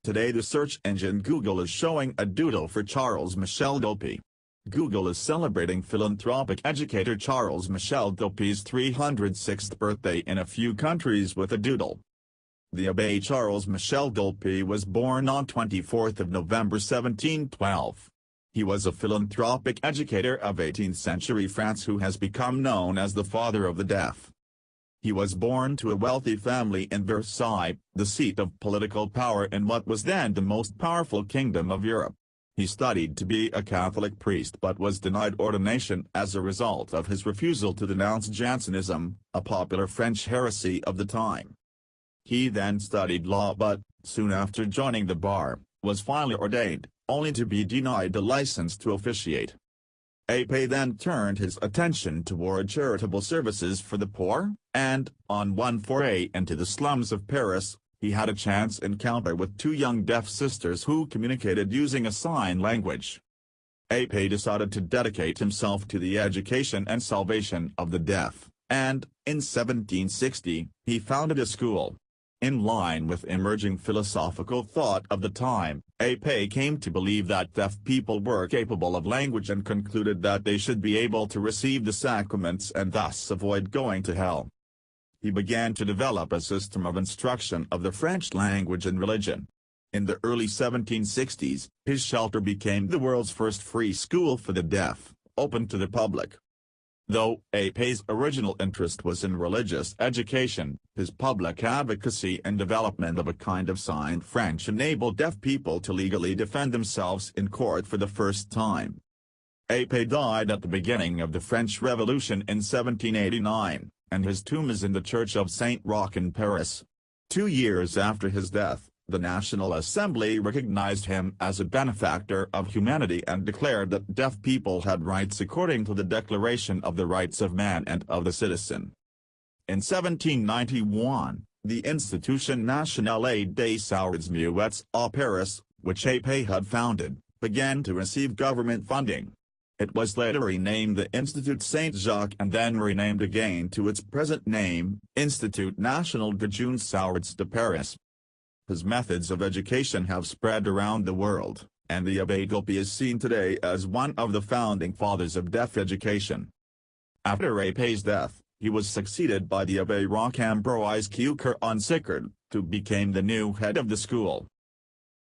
Today the search engine Google is showing a doodle for Charles Michel de L'Épée. Google is celebrating philanthropic educator Charles Michel de L'Épée's 306th birthday in a few countries with a doodle. The Abbé Charles-Michel de L'Épée was born on 24 November 1712. He was a philanthropic educator of 18th-century France who has become known as the father of the deaf. He was born to a wealthy family in Versailles, the seat of political power in what was then the most powerful kingdom of Europe. He studied to be a Catholic priest but was denied ordination as a result of his refusal to denounce Jansenism, a popular French heresy of the time. He then studied law but, soon after joining the bar, was finally ordained, only to be denied the license to officiate. L'Épée then turned his attention toward charitable services for the poor, and, on one foray into the slums of Paris, he had a chance encounter with two young deaf sisters who communicated using a sign language. L'Épée decided to dedicate himself to the education and salvation of the deaf, and, in 1760, he founded a school. In line with emerging philosophical thought of the time, L'Épée came to believe that deaf people were capable of language and concluded that they should be able to receive the sacraments and thus avoid going to hell. He began to develop a system of instruction of the French language and religion. In the early 1760s, his shelter became the world's first free school for the deaf, open to the public. Though L'Épée's original interest was in religious education, his public advocacy and development of a kind of signed French enabled deaf people to legally defend themselves in court for the first time. L'Épée died at the beginning of the French Revolution in 1789, and his tomb is in the Church of Saint Roch in Paris. 2 years after his death, the National Assembly recognized him as a benefactor of humanity and declared that deaf people had rights according to the Declaration of the Rights of Man and of the Citizen. In 1791, the Institution Nationale des Sourds Muets à Paris, which L'Épée had founded, began to receive government funding. It was later renamed the Institut Saint-Jacques and then renamed again to its present name, Institut National des Jeunes Sourds de Paris. His methods of education have spread around the world, and the Abbé de L'Épée is seen today as one of the founding fathers of deaf education. After L'Épée's death, he was succeeded by the Abbé Roch-Ambroise Coeur-en-Sicard, who became the new head of the school.